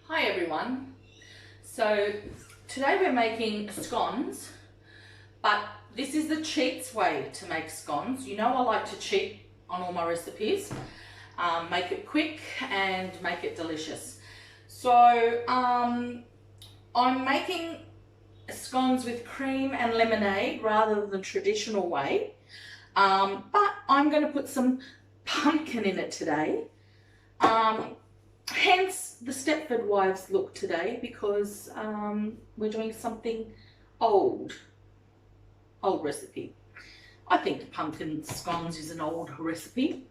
Hi everyone. So today we're making scones, but this is the cheats way to make scones. You know I like to cheat on all my recipes, make it quick and make it delicious. So I'm making scones with cream and lemonade rather than the traditional way, but I'm going to put some pumpkin in it today. Hence the Stepford Wives look today, because we're doing something old recipe. I think pumpkin scones is an old recipe.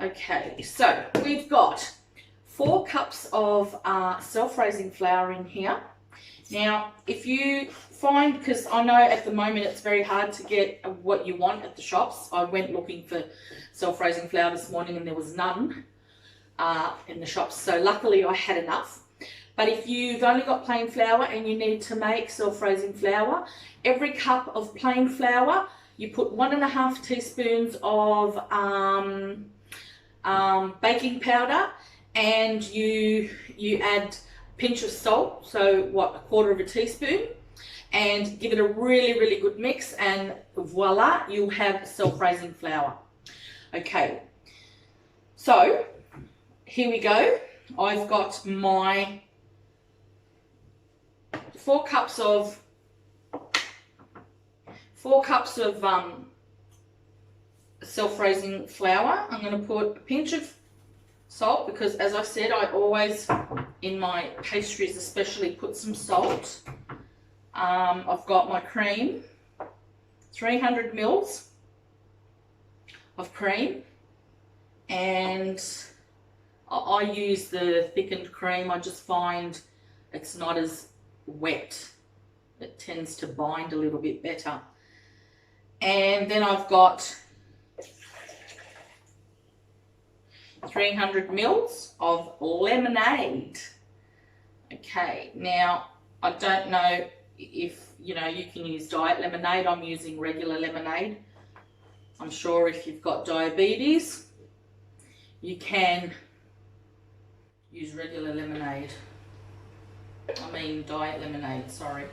Okay, so we've got 4 cups of self-raising flour in here. Now, if you find, because I know at the moment it's very hard to get what you want at the shops. I went looking for self-raising flour this morning and there was none in the shops, so luckily I had enough. But if you've only got plain flour and you need to make self-raising flour, every cup of plain flour you put 1.5 teaspoons of baking powder, and you add a pinch of salt, so what, 1/4 teaspoon, and give it a really good mix, and voila, you'll have self-raising flour. Okay, so here we go. I've got my 4 cups of self-raising flour. I'm going to put a pinch of salt, because as I said, I always in my pastries especially put some salt. I've got my cream, 300 mils of cream, and I use the thickened cream. I just find it's not as wet. It tends to bind a little bit better. And then I've got 300 mils of lemonade. Okay, now I don't know if you can use diet lemonade. I'm using regular lemonade. I'm sure if you've got diabetes, you can use regular lemonade. I mean diet lemonade, sorry.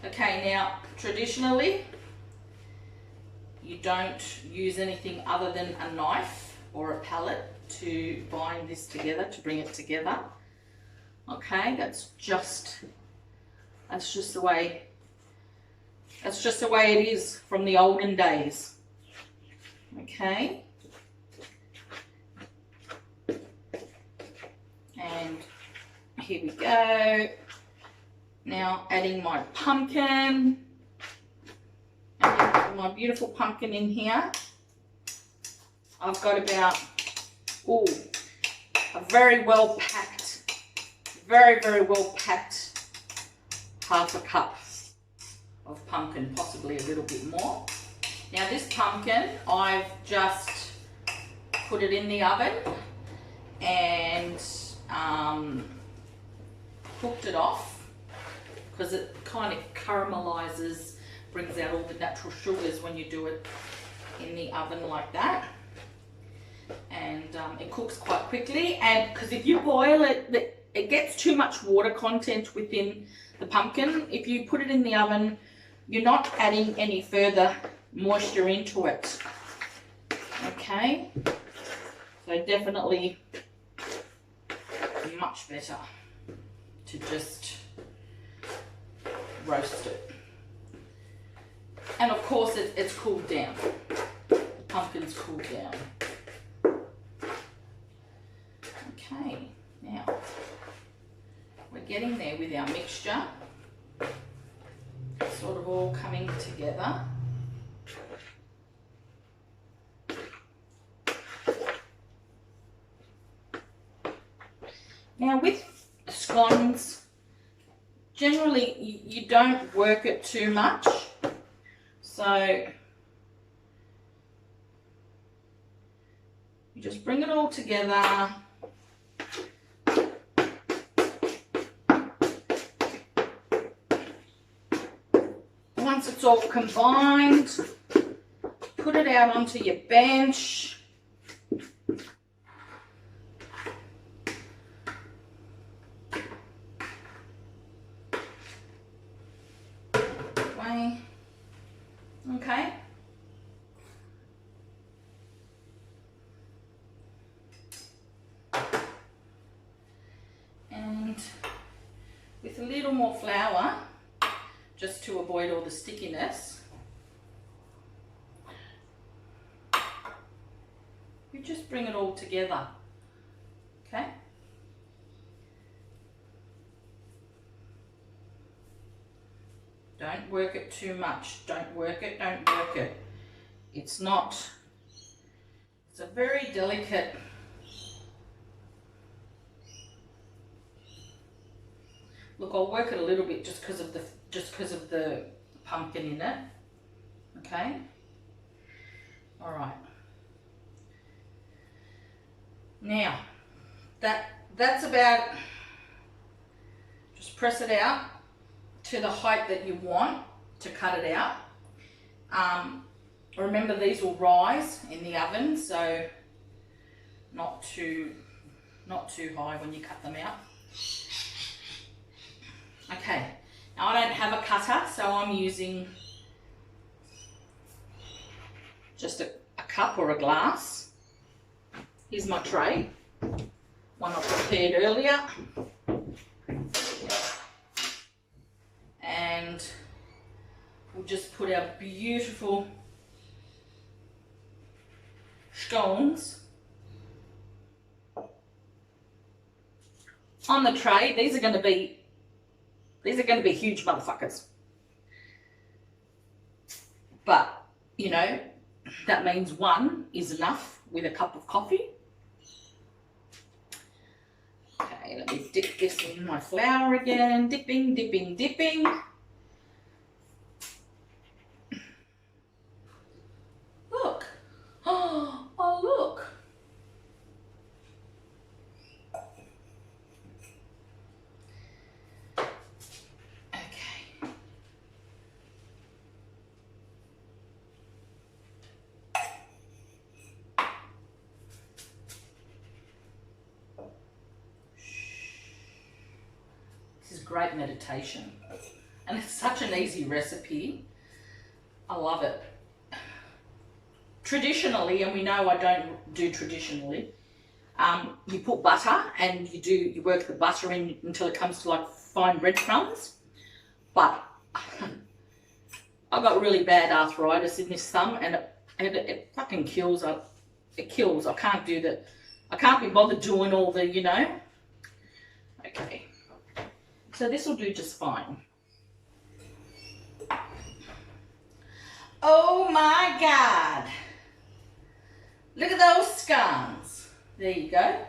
Okay, now traditionally you don't use anything other than a knife or a palette to bind this together, to bring it together. Okay, that's just the way it is from the olden days. Okay. And here we go. Now adding my pumpkin. Adding my beautiful pumpkin in here. I've got about a very well packed 1/2 cup of pumpkin, possibly a little bit more. Now this pumpkin, I've just put it in the oven and cooked it off, because it kind of caramelizes, brings out all the natural sugars when you do it in the oven like that. And it cooks quite quickly, and because if you boil it, it gets too much water content within the pumpkin. If you put it in the oven, you're not adding any further moisture into it. Okay, so definitely much better to just roast it. And of course it's cooled down. The pumpkin's cooled down. Okay, now we're getting there with our mixture. It's sort of all coming together. Now with scones, generally you don't work it too much, so you just bring it all together. Once it's all combined, put it out onto your bench. way. Okay. And with a little more flour, just to avoid all the stickiness, you just bring it all together. Okay. Don't work it too much. Don't work it, don't work it. It's not, it's a very delicate, look, I'll work it a little bit just because of the pumpkin in it. Okay. All right. Now, that's about, just press it out to the height that you want to cut it out. Remember, these will rise in the oven, so not too high when you cut them out. Okay, now I don't have a cutter, so I'm using just a cup or a glass. Here's my tray, one I prepared earlier. And we'll just put our beautiful scones on the tray. These are going to be huge motherfuckers. But, you know, that means one is enough with a cup of coffee. Okay, let me dip this in my flour again. Dipping, dipping, dipping. Look. Oh, look. Okay. This is great meditation, and it's such an easy recipe. I love it. Traditionally, and we know I don't do traditionally, you put butter and you work the butter in until it comes to like fine breadcrumbs. But I've got really bad arthritis in this thumb, and it fucking kills. It kills. I can't do that. I can't be bothered doing all the, you know. Okay. So this will do just fine. Oh my God. Look at those scones. There you go.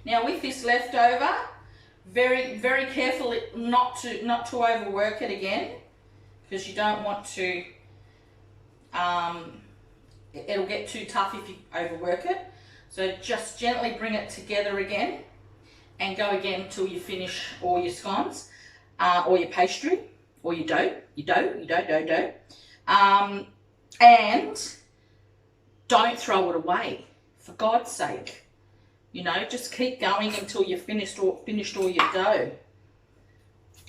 Now with this leftover, very, very careful not to overwork it again, because you don't want to, it'll get too tough if you overwork it. So just gently bring it together again and go again until you finish all your scones, or your pastry, or your dough. And don't throw it away, for God's sake. You know, just keep going until you've finished all your dough.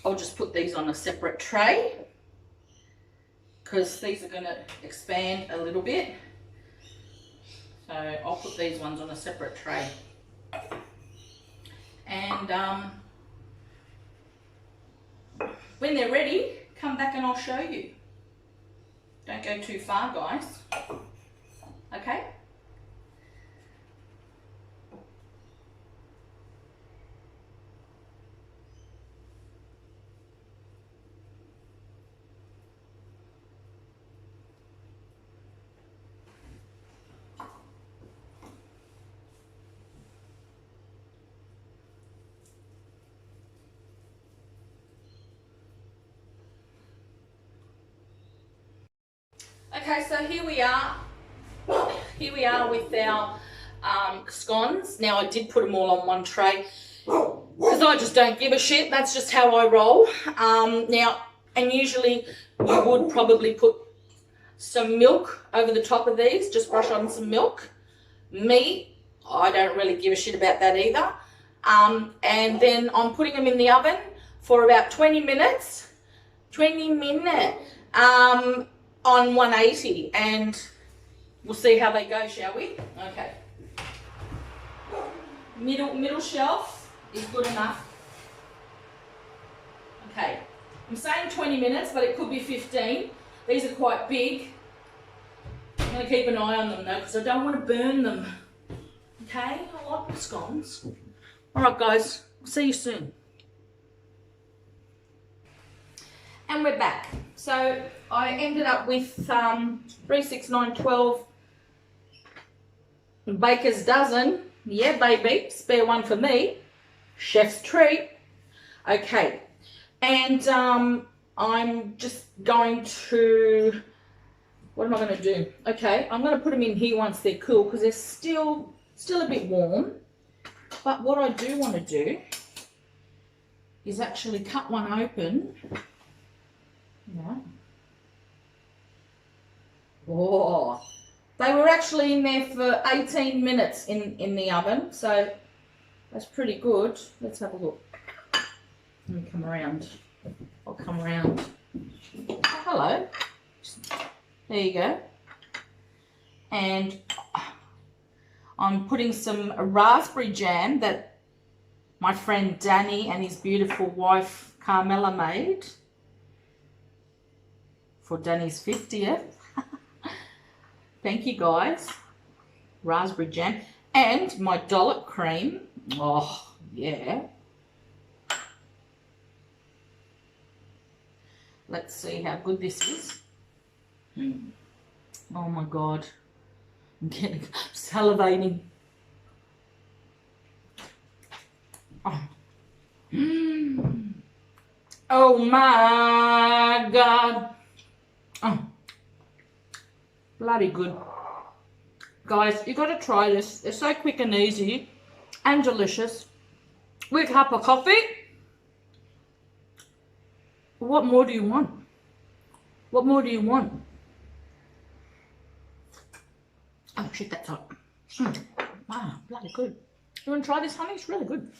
I'll just put these on a separate tray, because these are going to expand a little bit. So I'll put these ones on a separate tray. And when they're ready, come back and I'll show you. Don't go too far, guys. Okay? Okay, so here we are. Here we are with our scones. Now I did put them all on one tray because I just don't give a shit. That's just how I roll. Now, and usually you would probably put some milk over the top of these. Just brush on some milk. Me, I don't really give a shit about that either. And then I'm putting them in the oven for about 20 minutes 20 minutes on 180, and we'll see how they go, shall we? Okay. Middle shelf is good enough. Okay. I'm saying 20 minutes, but it could be 15. These are quite big. I'm going to keep an eye on them though, because I don't want to burn them. Okay, I like the scones. Alright guys, see you soon. And we're back. So I ended up with 3, 6, 9, 12 baker's dozen. Yeah, baby, spare one for me. Chef's treat. Okay, and I'm just going to, what am I going to do? Okay, I'm going to put them in here once they're cool, because they're still a bit warm. But what I do want to do is actually cut one open. Yeah. Oh, they were actually in there for 18 minutes in the oven, so that's pretty good. Let's have a look. Let me come around. I'll come around. Oh, hello. There you go. And I'm putting some raspberry jam that my friend Danny and his beautiful wife Carmela made for Danny's 50th. Thank you guys. Raspberry jam. And my dollop cream. Oh, yeah. Let's see how good this is. Oh my God. I'm getting salivating. Oh. Oh my God. Oh. Bloody good. Guys, you got to try this. They're so quick and easy and delicious. With a cup of coffee. What more do you want? What more do you want? Oh shit, that's hot. Wow, bloody good. You want to try this, honey? It's really good.